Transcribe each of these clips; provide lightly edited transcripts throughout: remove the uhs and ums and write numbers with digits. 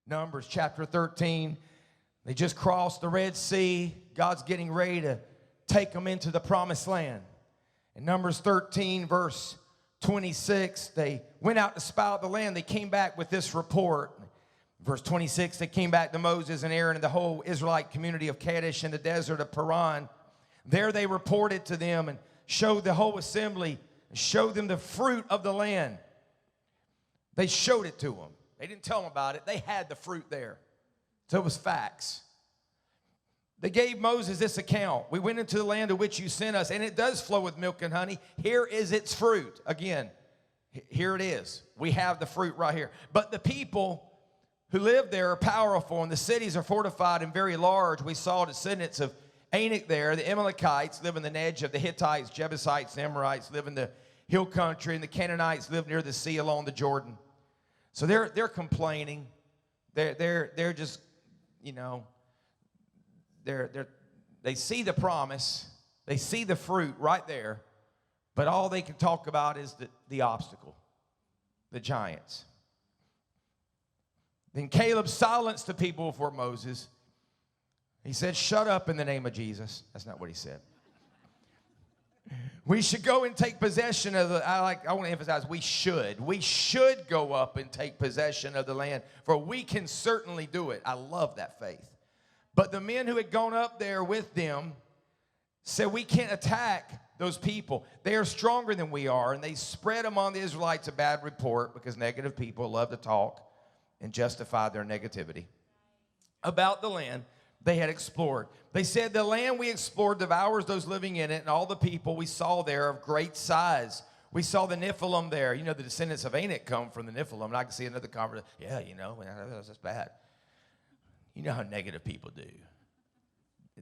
Numbers chapter 13. They just crossed the Red Sea. God's getting ready to take them into the promised land. In Numbers 13, verse 26, they went out to spy out the land. They came back with this report. Verse 26, they came back to Moses and Aaron and the whole Israelite community of Kadesh in the desert of Paran. There they reported to them and showed the whole assembly and showed them the fruit of the land. They showed it to them. They didn't tell them about it. They had the fruit there. So it was facts. They gave Moses this account. We went into the land to which you sent us, and it does flow with milk and honey. Here is its fruit. Again, here it is. We have the fruit right here. But the people who live there are powerful, and the cities are fortified and very large. We saw descendants of Anak there. The Amalekites live in the edge of the Hittites, Jebusites, and Amorites live in the hill country, and the Canaanites live near the sea along the Jordan. So they're complaining. They're just, you know, they see the promise. They see the fruit right there. But all they can talk about is the obstacle, the giants. Then Caleb silenced the people before Moses. He said, shut up in the name of Jesus. That's not what he said. We should go and take possession of the, I want to emphasize, we should go up and take possession of the land, for we can certainly do it. I love that faith. But the men who had gone up there with them said, we can't attack those people. They are stronger than we are. And they spread among the Israelites a bad report, because negative people love to talk and justify their negativity about the land they had explored. They said, the land we explored devours those living in it, and all the people we saw there of great size. We saw the Nephilim there. You know, the descendants of Anak come from the Nephilim. And I can see another conversation. Yeah, you know, that's bad. You know how negative people do.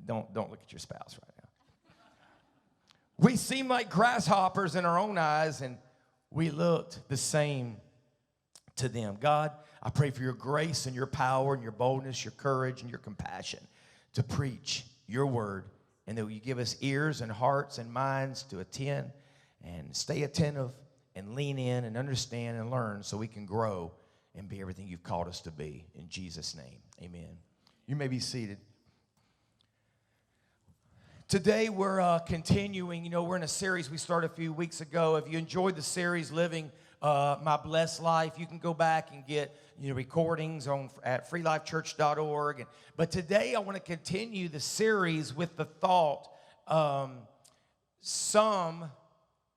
Don't look at your spouse right now. We seem like grasshoppers in our own eyes, and we looked the same to them. God, I pray for your grace and your power and your boldness, your courage and your compassion to preach your word, and that you give us ears and hearts and minds to attend and stay attentive and lean in and understand and learn, so we can grow and be everything you've called us to be. In Jesus' name, amen. You may be seated. Today we're continuing. You know, we're in a series we started a few weeks ago. If you enjoyed the series, Living My Blessed Life, you can go back and get recordings at freelifechurch.org. But today I want to continue the series with the thought, some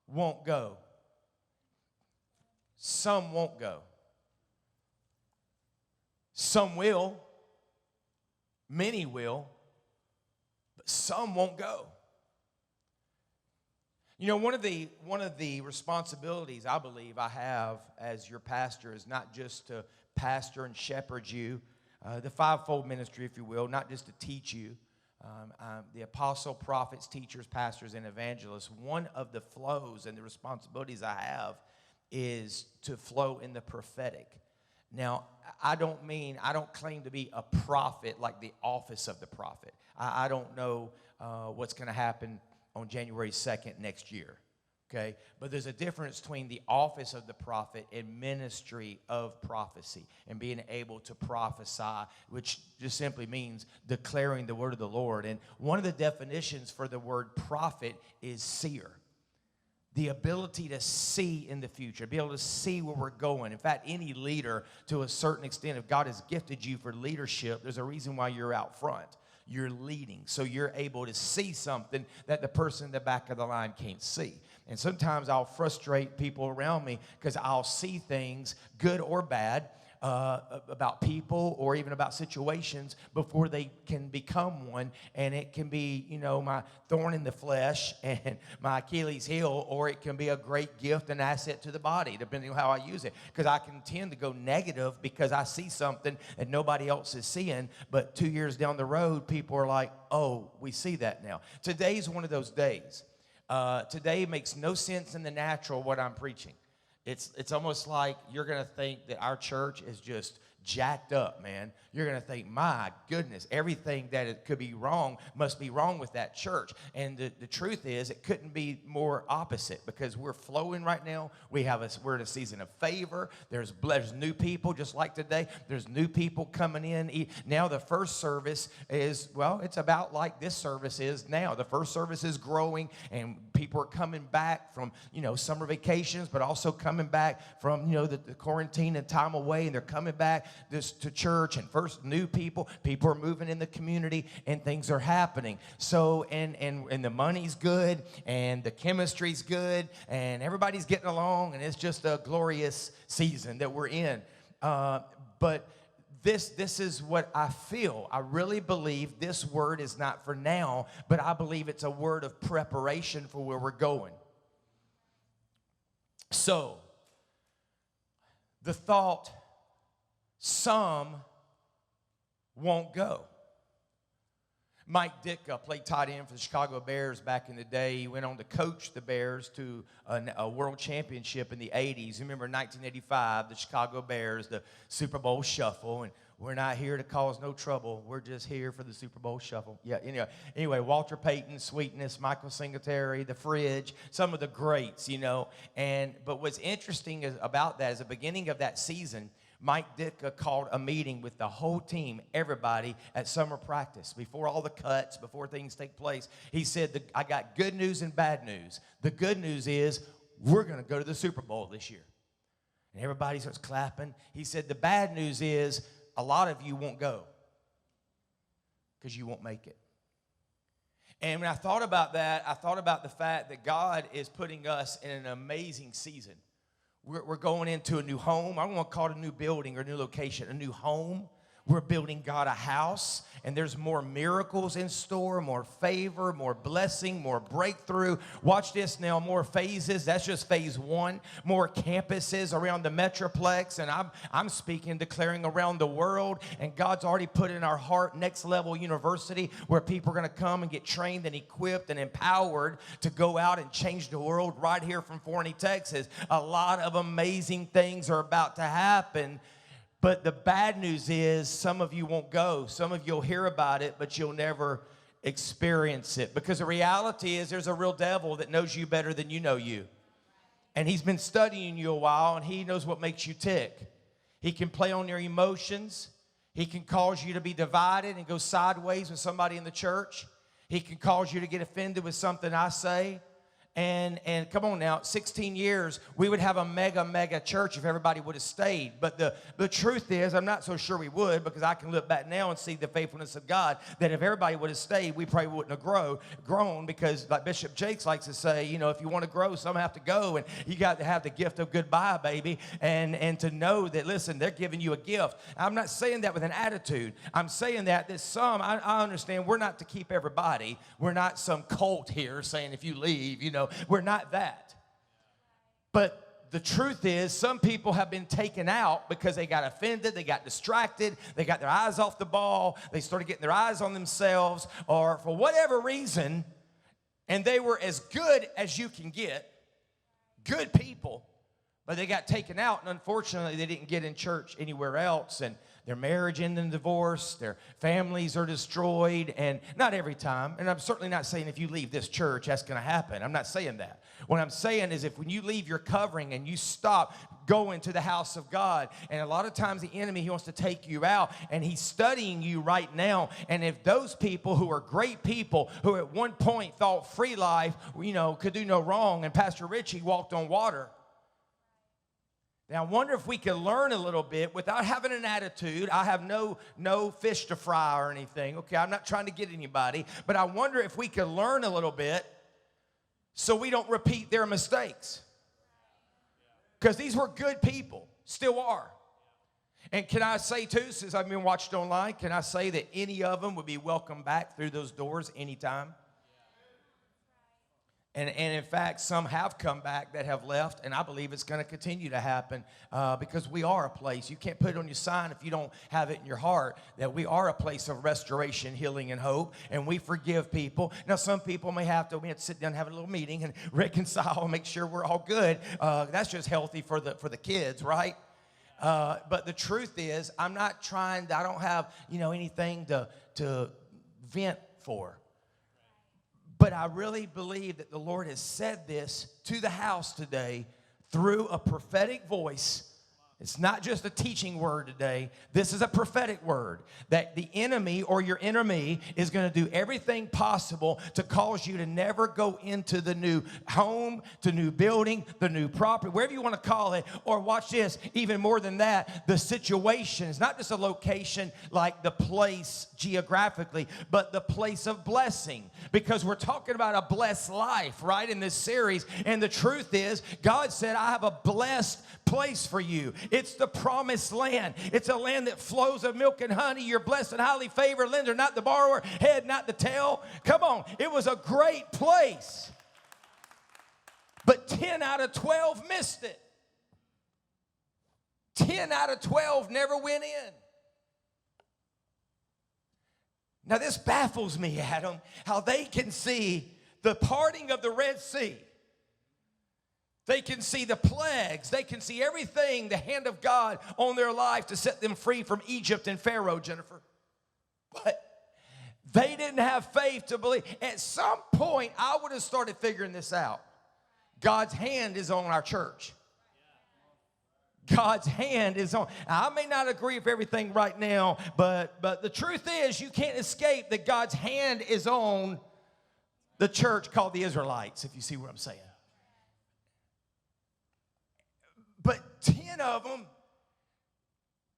won't go. Some won't go. Some will. Many will. But some won't go. You know, one of the responsibilities I believe I have as your pastor is not just to pastor and shepherd you, the fivefold ministry, if you will, not just to teach you. The apostle, prophets, teachers, pastors, and evangelists. One of the flows and the responsibilities I have is to flow in the prophetic. Now, I don't claim to be a prophet like the office of the prophet. I don't know what's going to happen on January 2nd next year, okay? But there's a difference between the office of the prophet and ministry of prophecy and being able to prophesy, which just simply means declaring the word of the Lord. And one of the definitions for the word prophet is seer. The ability to see in the future, be able to see where we're going. In fact, any leader, to a certain extent, if God has gifted you for leadership, there's a reason why you're out front. You're leading, so you're able to see something that the person in the back of the line can't see. And sometimes I'll frustrate people around me because I'll see things, good or bad, about people or even about situations before they can become one. And it can be, my thorn in the flesh and my Achilles heel, or it can be a great gift and asset to the body, depending on how I use it. Because I can tend to go negative because I see something that nobody else is seeing. But 2 years down the road, people are like, oh, we see that now. Today's one of those days. Today makes no sense in the natural what I'm preaching. It's almost like you're going to think that our church is just jacked up, man. You're going to think, my goodness, everything that it could be wrong must be wrong with that church. And the truth is, it couldn't be more opposite, because we're flowing right now. We're in a season of favor. There's new people, just like today. There's new people coming in. Now the first service is, well, it's about like this service is now. The first service is growing, and people are coming back from, summer vacations, but also coming back from, the quarantine and time away, and they're coming back to church. And first, new people are moving in the community, and things are happening. So, and the money's good, and the chemistry's good, and everybody's getting along, and it's just a glorious season that we're in. But this is what I feel. I really believe this word is not for now, but I believe it's a word of preparation for where we're going. So, the thought, some won't go. Mike Ditka played tight end for the Chicago Bears back in the day. He went on to coach the Bears to a world championship in the 80s. Remember 1985, the Chicago Bears, the Super Bowl shuffle. And we're not here to cause no trouble. We're just here for the Super Bowl shuffle. Yeah, anyway, Walter Payton, Sweetness, Michael Singletary, The Fridge, some of the greats, But what's interesting about that is the beginning of that season, Mike Ditka called a meeting with the whole team, everybody, at summer practice, before all the cuts, before things take place. He said, I got good news and bad news. The good news is we're going to go to the Super Bowl this year. And everybody starts clapping. He said, the bad news is a lot of you won't go because you won't make it. And when I thought about that, I thought about the fact that God is putting us in an amazing season. We're going into a new home. I don't want to call it a new building or a new location, a new home. We're building God a house, and there's more miracles in store, more favor, more blessing, more breakthrough. Watch this now, more phases. That's just phase one. More campuses around the Metroplex, and I'm speaking, declaring around the world, and God's already put in our heart Next Level University, where people are going to come and get trained and equipped and empowered to go out and change the world right here from Forney, Texas. A lot of amazing things are about to happen. But the bad news is some of you won't go. Some of you will hear about it, but you'll never experience it. Because the reality is there's a real devil that knows you better than you know you. And he's been studying you a while, and he knows what makes you tick. He can play on your emotions. He can cause you to be divided and go sideways with somebody in the church. He can cause you to get offended with something I say. And come on now, 16 years, we would have a mega church if everybody would have stayed. But the truth is, I'm not so sure we would, because I can look back now and see the faithfulness of God, that if everybody would have stayed, we probably wouldn't have grown, because like Bishop Jakes likes to say, if you want to grow, some have to go, and you got to have the gift of goodbye, baby, and to know that, listen, they're giving you a gift. I'm not saying that with an attitude. I'm saying that some, I understand we're not to keep everybody. We're not some cult here saying if you leave, we're not that. But the truth is, some people have been taken out because they got offended, they got distracted, they got their eyes off the ball, they started getting their eyes on themselves, or for whatever reason, and they were as good as you can get, good people, but they got taken out, and unfortunately, they didn't get in church anywhere else, and their marriage ended in divorce, their families are destroyed, and not every time, and I'm certainly not saying if you leave this church, that's going to happen. I'm not saying that. What I'm saying is when you leave your covering and you stop going to the house of God, and a lot of times the enemy, he wants to take you out, and he's studying you right now, and if those people who are great people, who at one point thought free life, could do no wrong, and Pastor Richie walked on water. Now, I wonder if we could learn a little bit without having an attitude. I have no fish to fry or anything, okay? I'm not trying to get anybody. But I wonder if we could learn a little bit so we don't repeat their mistakes. Because these were good people, still are. And can I say, too, since I've been watched online, can I say that any of them would be welcome back through those doors anytime? And in fact, some have come back that have left, and I believe it's going to continue to happen because we are a place. You can't put it on your sign if you don't have it in your heart, that we are a place of restoration, healing, and hope, and we forgive people. Now, some people we have to sit down and have a little meeting and reconcile and make sure we're all good. That's just healthy for the kids, right? But the truth is, I'm not trying, I don't have, anything to vent for. But I really believe that the Lord has said this to the house today through a prophetic voice. It's not just a teaching word today. This is a prophetic word that the enemy or your enemy is going to do everything possible to cause you to never go into the new home, the new building, the new property, wherever you want to call it. Or watch this, even more than that, the situation is not just a location like the place geographically, but the place of blessing. Because we're talking about a blessed life, right, in this series. And the truth is, God said, I have a blessed place for you. It's the promised land. It's a land that flows of milk and honey. You're blessed and highly favored, lender, not the borrower, head, not the tail. Come on. It was a great place. But 10 out of 12 missed it. 10 out of 12 never went in. Now this baffles me, Adam, how they can see the parting of the Red Sea. They can see the plagues. They can see everything, the hand of God on their life to set them free from Egypt and Pharaoh, Jennifer. But they didn't have faith to believe. At some point, I would have started figuring this out. God's hand is on our church. God's hand is on. I may not agree with everything right now, but the truth is you can't escape that God's hand is on the church called the Israelites, if you see what I'm saying. But 10 of them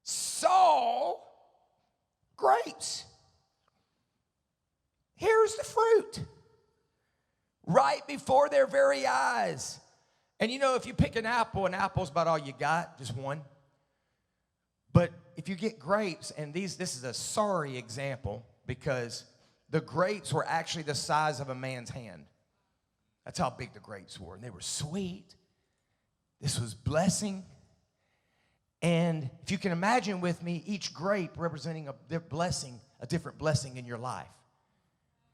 saw grapes. Here's the fruit right before their very eyes. And if you pick an apple's about all you got, just one. But if you get grapes, and this is a sorry example because the grapes were actually the size of a man's hand. That's how big the grapes were. And they were sweet. This was blessing. And if you can imagine with me, each grape representing a blessing, a different blessing in your life.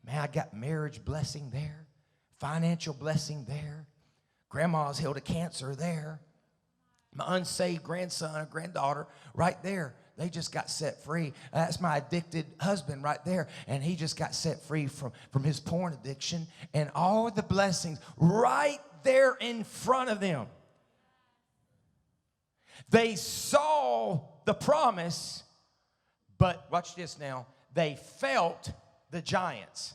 Man, I got marriage blessing there, financial blessing there. Grandma's healed of cancer there. My unsaved grandson or granddaughter right there. They just got set free. That's my addicted husband right there. And he just got set free from his porn addiction. And all the blessings right there in front of them. They saw the promise, but watch this now. They felt the giants.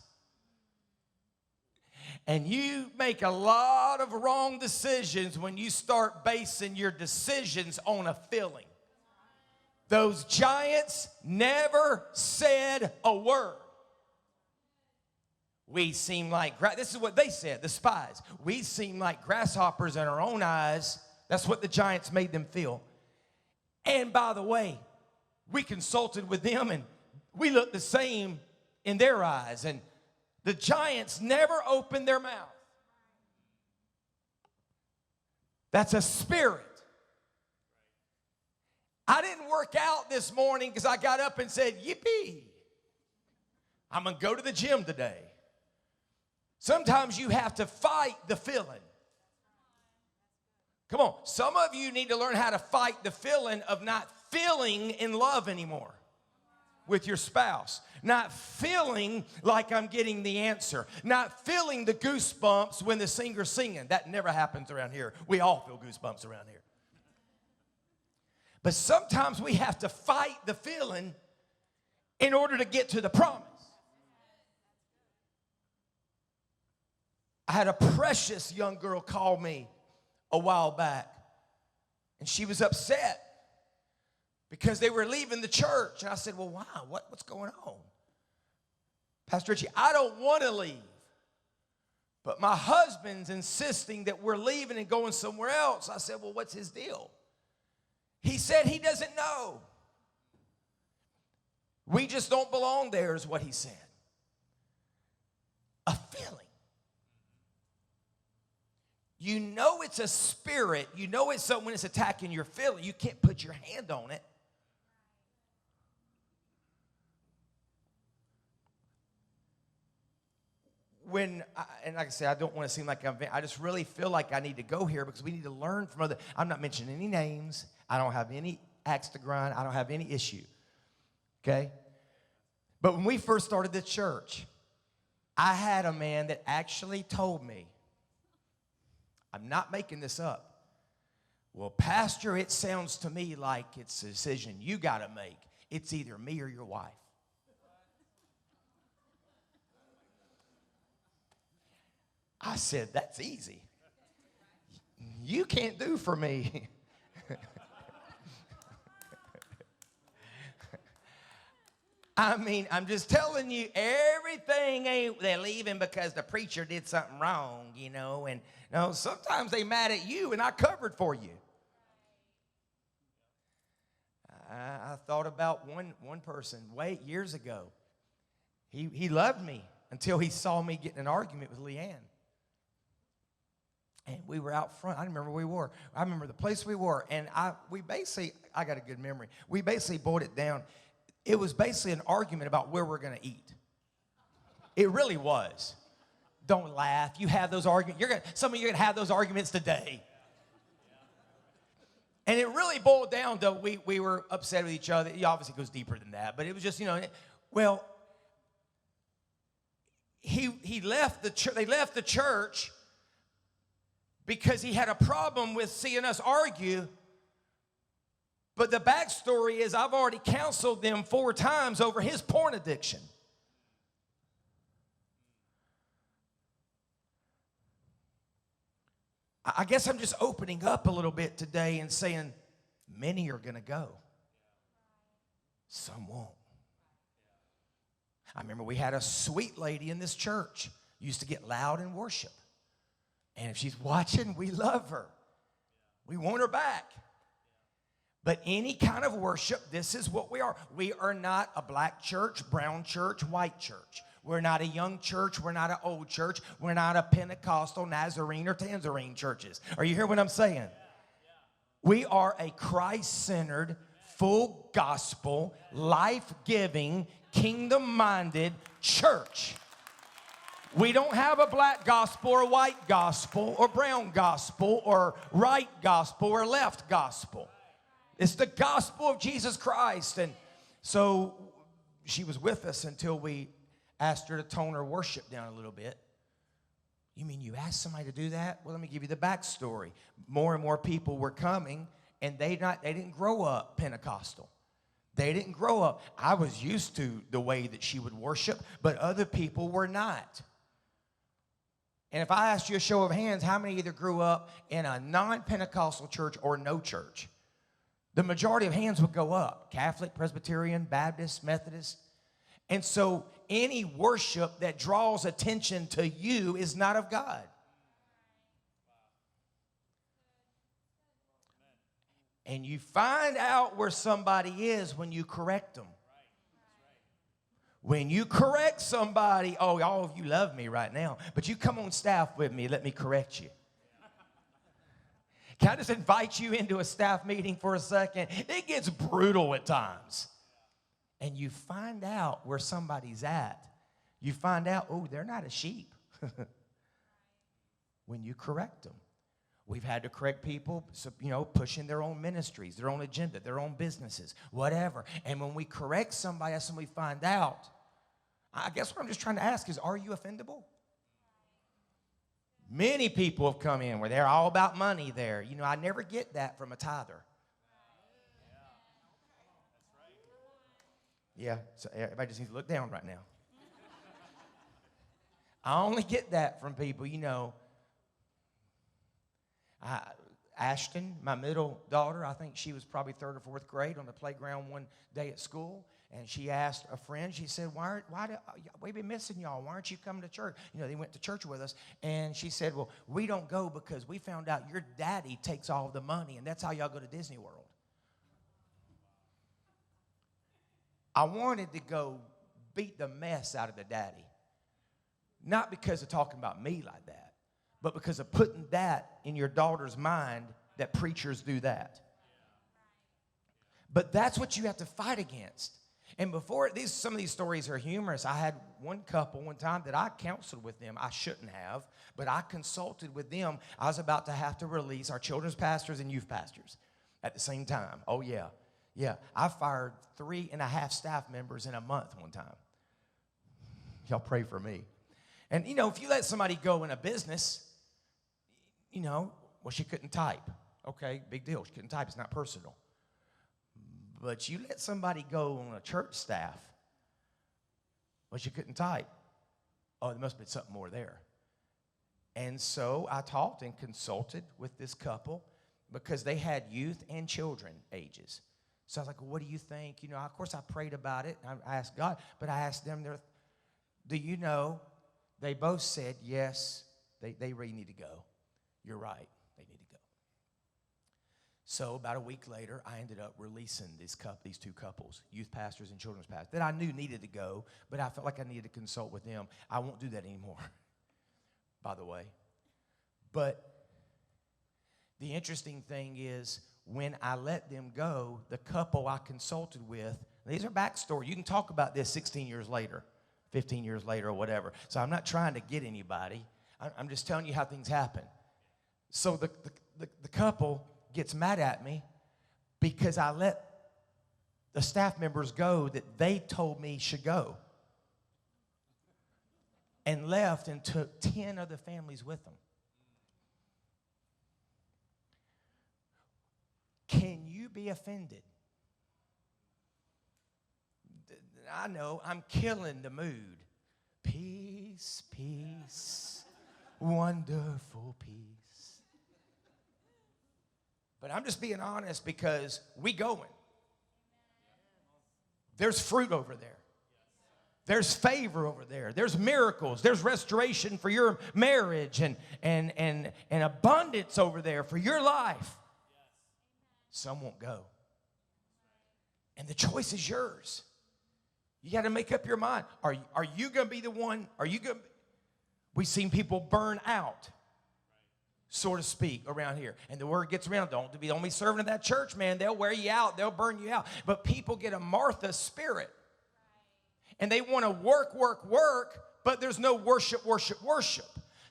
And you make a lot of wrong decisions when you start basing your decisions on a feeling. Those giants never said a word. We seem like, this is what they said, the spies. We seem like grasshoppers in our own eyes. That's what the giants made them feel. And by the way, we consulted with them and we looked the same in their eyes. And the giants never opened their mouth. That's a spirit. I didn't work out this morning because I got up and said, yippee, I'm going to go to the gym today. Sometimes you have to fight the feeling. Come on, some of you need to learn how to fight the feeling of not feeling in love anymore with your spouse. Not feeling like I'm getting the answer. Not feeling the goosebumps when the singer's singing. That never happens around here. We all feel goosebumps around here. But sometimes we have to fight the feeling in order to get to the promise. I had a precious young girl call me a while back, and she was upset because they were leaving the church. And I said, well, why? What's going on? Pastor Richie, I don't want to leave, but my husband's insisting that we're leaving and going somewhere else. I said, well, what's his deal? He said he doesn't know. We just don't belong there is what he said. A feeling. You know it's a spirit. You know it's something when it's attacking your feeling. You can't put your hand on it. And like I said, I don't want to seem like I just really feel like I need to go here because we need to learn from other. I'm not mentioning any names. I don't have any axe to grind. I don't have any issue. Okay? But when we first started the church, I had a man that actually told me, I'm not making this up. Well, Pastor, it sounds to me like it's a decision you got to make. It's either me or your wife. I said, that's easy. You can't do for me. I mean, I'm just telling you, everything ain't, they're leaving because the preacher did something wrong, you know. And no, sometimes they mad at you, and I covered for you. I thought about one person years ago. He loved me until he saw me get in an argument with Leanne. And we were out front. I remember where we were. I remember the place we were. And I got a good memory. We basically boiled it down. It was basically an argument about where we're going to eat. It really was. Don't laugh. You have those arguments. Some of you are going to have those arguments today. And it really boiled down to we were upset with each other. It obviously goes deeper than that. But it was just, well, he left the church. They left the church because he had a problem with seeing us argue. But the backstory is I've already counseled them 4 times over his porn addiction. I guess I'm just opening up a little bit today and saying many are going to go. Some won't. I remember we had a sweet lady in this church. Used to get loud in worship. And if she's watching, we love her. We want her back. But any kind of worship, this is what we are. We are not a black church, brown church, white church. We're not a young church. We're not an old church. We're not a Pentecostal, Nazarene, or Tanzarene churches. Are you hearing what I'm saying? We are a Christ-centered, full gospel, life-giving, kingdom-minded church. We don't have a black gospel or white gospel or brown gospel or right gospel or left gospel. It's the gospel of Jesus Christ. And so she was with us until we asked her to tone her worship down a little bit. You mean you asked somebody to do that? Well, let me give you the backstory. More and more people were coming, and they didn't grow up Pentecostal. They didn't grow up. I was used to the way that she would worship, but other people were not. And if I asked you a show of hands, how many either grew up in a non-Pentecostal church or no church? The majority of hands would go up. Catholic, Presbyterian, Baptist, Methodist. And so any worship that draws attention to you is not of God. And you find out where somebody is when you correct them. When you correct somebody, oh, all of you love me right now, but you come on staff with me, let me correct you. Can I just invite you into a staff meeting for a second? It gets brutal at times. And you find out where somebody's at. You find out, oh, they're not a sheep. When you correct them. We've had to correct people, pushing their own ministries, their own agenda, their own businesses, whatever. And when we correct somebody, that's when we find out. I guess what I'm just trying to ask is, are you offendable? Many people have come in where they're all about money there. I never get that from a tither. Yeah, so everybody just needs to look down right now. I only get that from people, Ashton, my middle daughter, I think she was probably 3rd or 4th grade on the playground one day at school, and she asked a friend, she said, why we've been missing y'all, why aren't you coming to church? They went to church with us, and she said, well, we don't go because we found out your daddy takes all the money, and that's how y'all go to Disney World. I wanted to go beat the mess out of the daddy, not because of talking about me like that, but because of putting that in your daughter's mind that preachers do that. But that's what you have to fight against. And before some of these stories are humorous. I had one couple one time that I counseled with them. I shouldn't have, but I consulted with them. I was about to have to release our children's pastors and youth pastors. at the same time. Oh, yeah. Yeah. I fired 3.5 staff members in a month one time. Y'all pray for me. And, if you let somebody go in a business, well, she couldn't type. Okay, big deal. She couldn't type. It's not personal. But you let somebody go on a church staff, well, she couldn't type. Oh, there must have been something more there. And so I talked and consulted with this couple because they had youth and children ages. So I was like, well, what do you think? Of course I prayed about it. I asked God, but I asked them, do you know? They both said, yes, they really need to go. You're right, they need to go. So about a week later, I ended up releasing these two couples, youth pastors and children's pastors, that I knew needed to go, but I felt like I needed to consult with them. I won't do that anymore, by the way. But the interesting thing is, when I let them go, the couple I consulted with, these are backstory. You can talk about this 16 years later, 15 years later, or whatever. So I'm not trying to get anybody. I'm just telling you how things happen. So the couple gets mad at me because I let the staff members go that they told me should go, and left and took 10 other families with them. Can you be offended? I know, I'm killing the mood. Peace, peace, wonderful peace. But I'm just being honest because we going. There's fruit over there. There's favor over there. There's miracles. There's restoration for your marriage and abundance over there for your life. Some won't go. And the choice is yours. You got to make up your mind. Are you going to be the one? We've seen people burn out, so to speak, around here. And the word gets around, don't be serving at that church, man. They'll wear you out. They'll burn you out. But people get a Martha spirit. And they want to work, but there's no worship.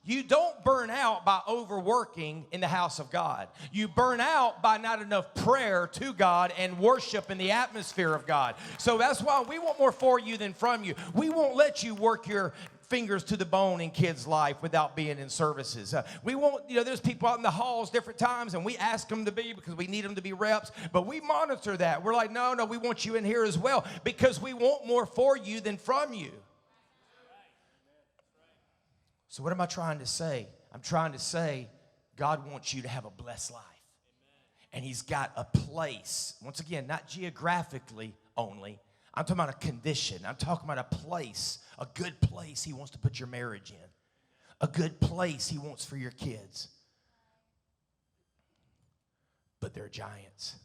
You don't burn out by overworking in the house of God. You burn out by not enough prayer to God and worship in the atmosphere of God. So that's why we want more for you than from you. We won't let you work your fingers to the bone in kids' life without being in services. We won't, there's people out in the halls different times, and we ask them to be because we need them to be reps, but we monitor that. We're like, no, we want you in here as well because we want more for you than from you. So what am I trying to say? I'm trying to say God wants you to have a blessed life. And he's got a place, once again, not geographically only. I'm talking about a condition. I'm talking about a place, a good place he wants to put your marriage in. A good place he wants for your kids. But they're giants.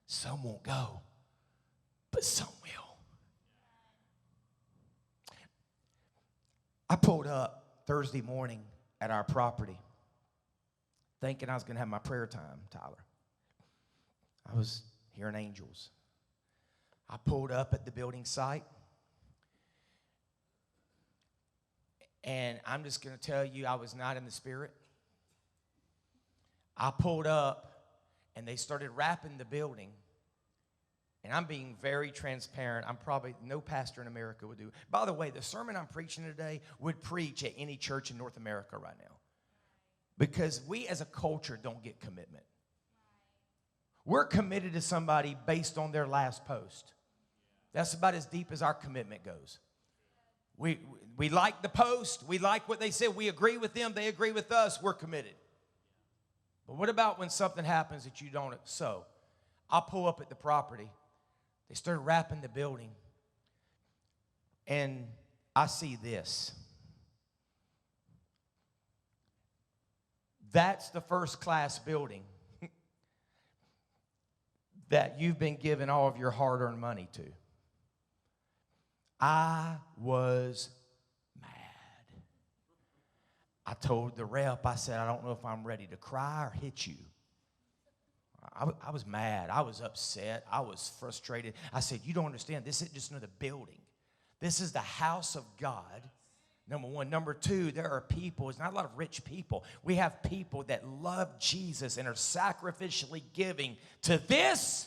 Some won't go, but some will. I pulled up Thursday morning at our property thinking I was going to have my prayer time, Tyler. I was hearing angels. I pulled up at the building site, and I'm just going to tell you I was not in the spirit. I pulled up, and they started wrapping the building. And I'm being very transparent. I'm probably, no pastor in America would do it. By the way, the sermon I'm preaching today would preach at any church in North America right now. Because we as a culture don't get commitment. We're committed to somebody based on their last post. That's about as deep as our commitment goes. We like the post. We like what they said. We agree with them. They agree with us. We're committed. But what about when something happens that you don't? So I'll pull up at the property. They started wrapping the building, and I see this. That's the first-class building that you've been giving all of your hard-earned money to. I was mad. I told the rep, I said, I don't know if I'm ready to cry or hit you. I was mad. I was upset. I was frustrated. I said, you don't understand. This isn't just another building. This is the house of God. Number one. Number two, there are people, it's not a lot of rich people. We have people that love Jesus and are sacrificially giving to this.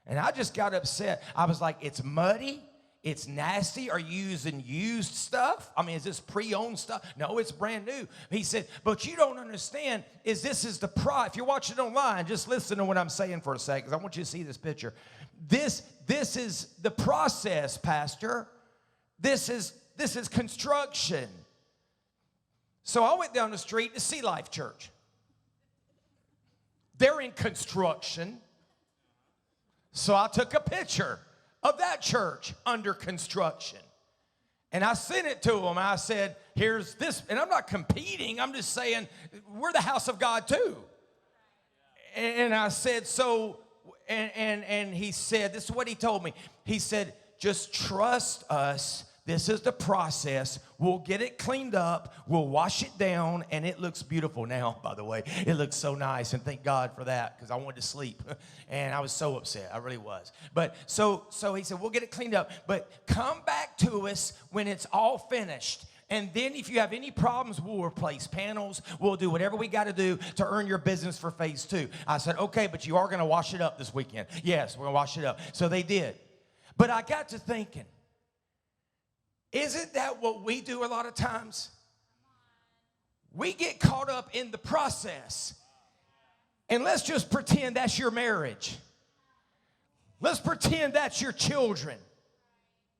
And I just got upset. I was like, it's muddy. It's nasty. Are you using used stuff? I mean, is this pre-owned stuff? No, it's brand new. He said, but you don't understand is this is the price. If you're watching online, just listen to what I'm saying for a second, because I want you to see this picture. This is the process, Pastor. This is construction. So I went down the street to Sea Life Church. They're in construction. So I took a picture of that church under construction. And I sent it to them. I said, here's this. And I'm not competing. I'm just saying, we're the house of God too. And I said, so, and he said, this is what he told me. He said, just trust us. This is the process. We'll get it cleaned up. We'll wash it down. And it looks beautiful now, by the way. It looks so nice. And thank God for that, because I wanted to sleep. And I was so upset. I really was. But so he said, we'll get it cleaned up. But come back to us when it's all finished. And then if you have any problems, we'll replace panels. We'll do whatever we got to do to earn your business for phase 2. I said, okay, but you are going to wash it up this weekend. Yes, we're going to wash it up. So they did. But I got to thinking, isn't that what we do a lot of times? We get caught up in the process. And let's just pretend that's your marriage. Let's pretend that's your children.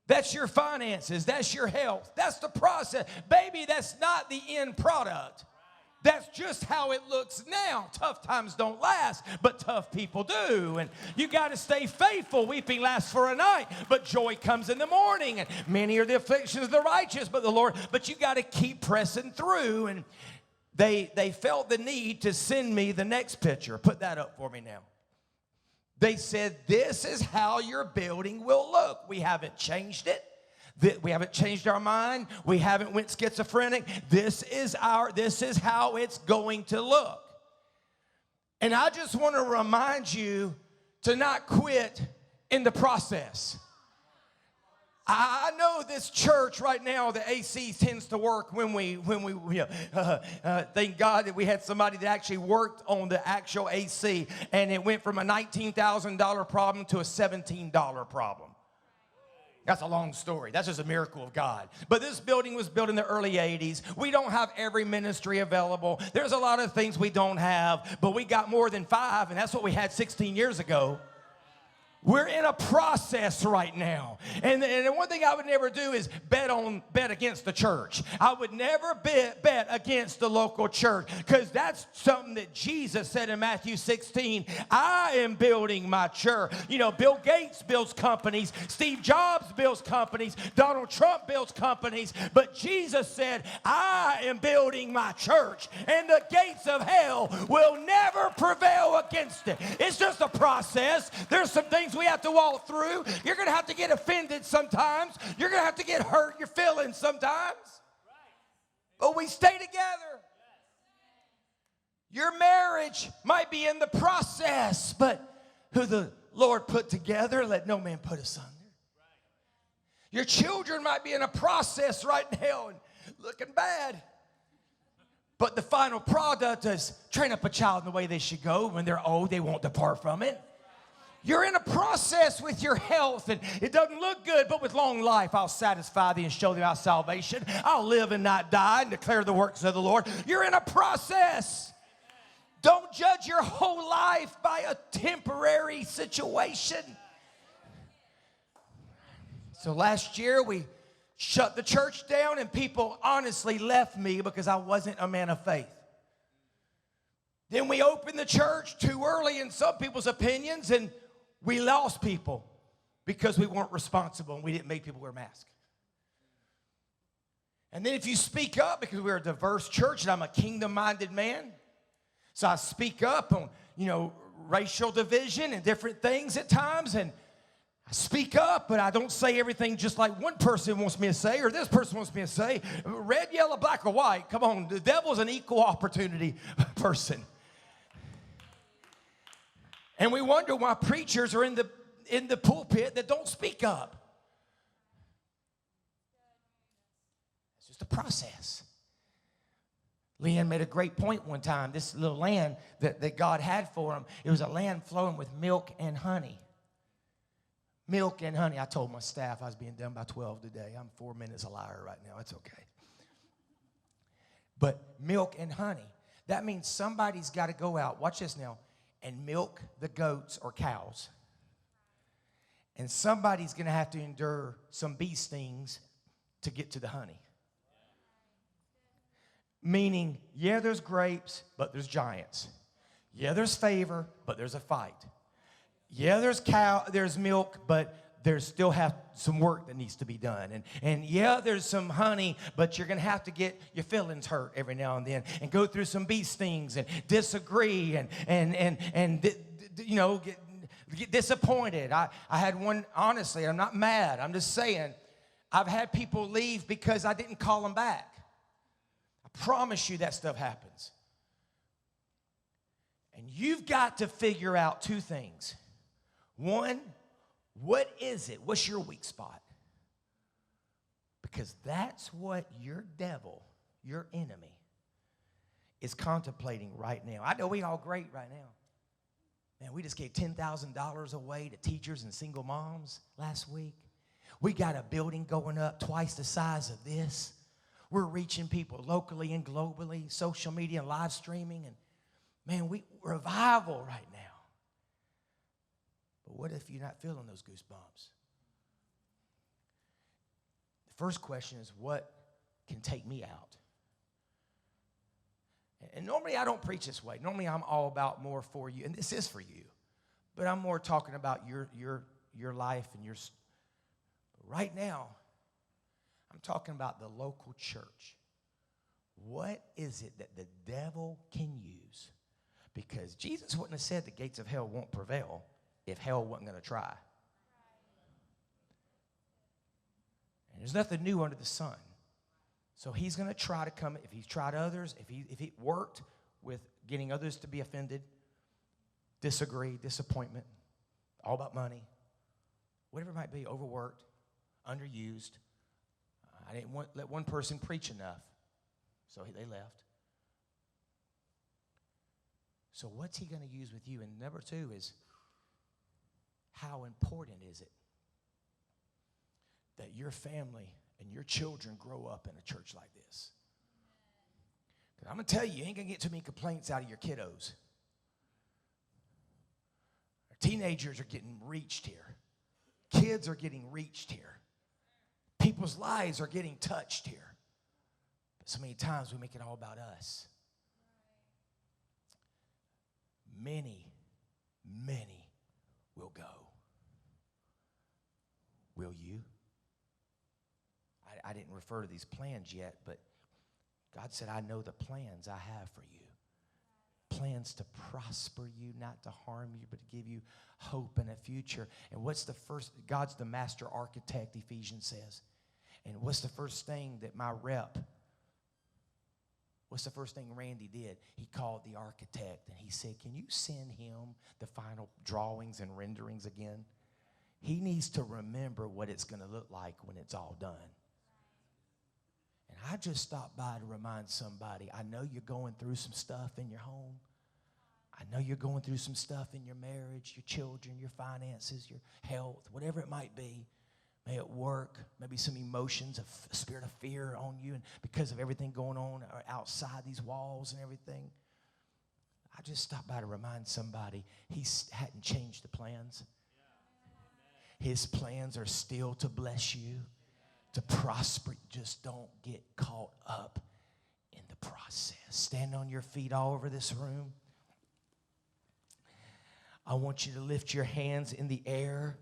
That's your finances. That's your health. That's the process. Baby, that's not the end product. That's just how it looks now. Tough times don't last, but tough people do. And you got to stay faithful. Weeping lasts for a night, but joy comes in the morning. And many are the afflictions of the righteous, but you got to keep pressing through. And they felt the need to send me the next picture. Put that up for me now. They said, this is how your building will look. We haven't changed it. We haven't changed our mind. We haven't went schizophrenic. This is how it's going to look. And I just want to remind you to not quit in the process. I know this church right now, the AC tends to work when we thank God that we had somebody that actually worked on the actual AC, and it went from a $19,000 problem to a $17 problem. That's a long story. That's just a miracle of God. But this building was built in the early 80s. We don't have every ministry available. There's a lot of things we don't have, but we got more than 5, and that's what we had 16 years ago. We're in a process right now. And the one thing I would never do is bet against the church. I would never bet against the local church, because that's something that Jesus said in Matthew 16. I am building my church. You know, Bill Gates builds companies. Steve Jobs builds companies. Donald Trump builds companies. But Jesus said, I am building my church, and the gates of hell will never prevail against it. It's just a process. There's some things we have to walk through. You're going to have to get offended sometimes. You're going to have to get hurt your feelings sometimes. But we stay together. Your marriage might be in the process, but who the Lord put together, let no man put asunder. Your children might be in a process right now and looking bad. But the final product is train up a child in the way they should go. When they're old, they won't depart from it. You're in a process with your health, and it doesn't look good, but with long life, I'll satisfy thee and show thee my salvation. I'll live and not die and declare the works of the Lord. You're in a process. Don't judge your whole life by a temporary situation. So last year, we shut the church down, and people honestly left me because I wasn't a man of faith. Then we opened the church too early in some people's opinions, and we lost people because we weren't responsible and we didn't make people wear masks. And then if you speak up, because we're a diverse church and I'm a kingdom-minded man, so I speak up on, racial division and different things at times, and I speak up, but I don't say everything just like one person wants me to say or this person wants me to say. Red, yellow, black, or white. Come on, the devil's an equal opportunity person. And we wonder why preachers are in the pulpit that don't speak up. just a process. Leanne made a great point one time. This little land that God had for him, it was a land flowing with milk and honey. Milk and honey. I told my staff I was being done by 12 today. I'm 4 minutes a liar right now. It's okay. But milk and honey. That means somebody's got to go out, watch this now, and milk the goats or cows. And somebody's going to have to endure some bee stings to get to the honey. Meaning, yeah, there's grapes, but there's giants. Yeah, there's favor, but there's a fight. Yeah, there's milk, but there's still have some work that needs to be done. And yeah, there's some honey, but you're going to have to get your feelings hurt every now and then and go through some bee stings and disagree and get disappointed. I had one, honestly, I'm not mad. I'm just saying, I've had people leave because I didn't call them back. I promise you that stuff happens. And you've got to figure out two things. One, what is it? What's your weak spot? Because that's what your devil, your enemy, is contemplating right now. I know we all great right now. Man, we just gave $10,000 away to teachers and single moms last week. We got a building going up twice the size of this. We're reaching people locally and globally, social media and live streaming. And man, revival right now. But what if you're not feeling those goosebumps? The first question is, what can take me out? And normally I don't preach this way. Normally I'm all about more for you, and this is for you. But I'm more talking about your life and your. Right now, I'm talking about the local church. What is it that the devil can use? Because Jesus wouldn't have said the gates of hell won't prevail if hell wasn't going to try. And there's nothing new under the sun. So he's going to try to come. If he's tried others, if he worked with getting others to be offended, disagree, disappointment, all about money, whatever it might be, overworked, underused. I didn't let one person preach enough, so they left. So what's he going to use with you? And number two is, how important is it that your family and your children grow up in a church like this? Because I'm going to tell you ain't going to get too many complaints out of your kiddos. Our teenagers are getting reached here. Kids are getting reached here. People's lives are getting touched here. But so many times we make it all about us. Many will go. Will you? I didn't refer to these plans yet, but God said, I know the plans I have for you. Plans to prosper you, not to harm you, but to give you hope and a future. And what's the first? God's the master architect, Ephesians says. And what's the first thing that what's the first thing Randy did? He called the architect and he said, can you send him the final drawings and renderings again? He needs to remember what it's going to look like when it's all done. And I just stopped by to remind somebody, I know you're going through some stuff in your home. I know you're going through some stuff in your marriage, your children, your finances, your health, whatever it might be. May it work, maybe some emotions, a spirit of fear on you, and because of everything going on outside these walls and everything. I just stopped by to remind somebody he hadn't changed the plans. His plans are still to bless you, to prosper. Just don't get caught up in the process. Stand on your feet all over this room. I want you to lift your hands in the air.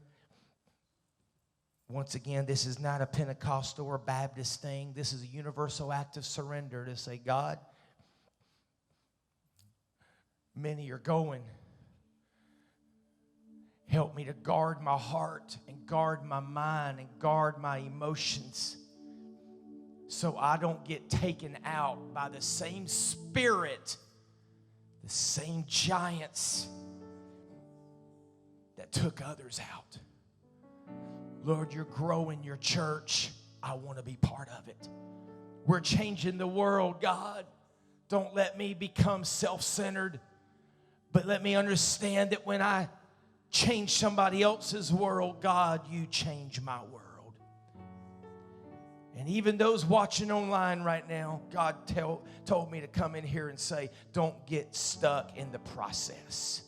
Once again, this is not a Pentecostal or Baptist thing. This is a universal act of surrender to say, God, many are going. Help me to guard my heart and guard my mind and guard my emotions so I don't get taken out by the same spirit, the same giants that took others out. Lord, you're growing your church. I want to be part of it. We're changing the world, God. Don't let me become self-centered, but let me understand that when I change somebody else's world, God, you change my world. And even those watching online right now, God told me to come in here and say, don't get stuck in the process.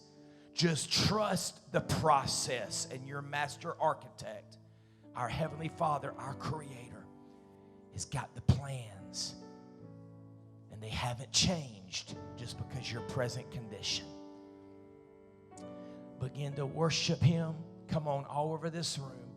Just trust the process, and your master architect, our Heavenly Father, our Creator, has got the plans, and they haven't changed just because your present condition. Begin to worship Him. Come on, all over this room.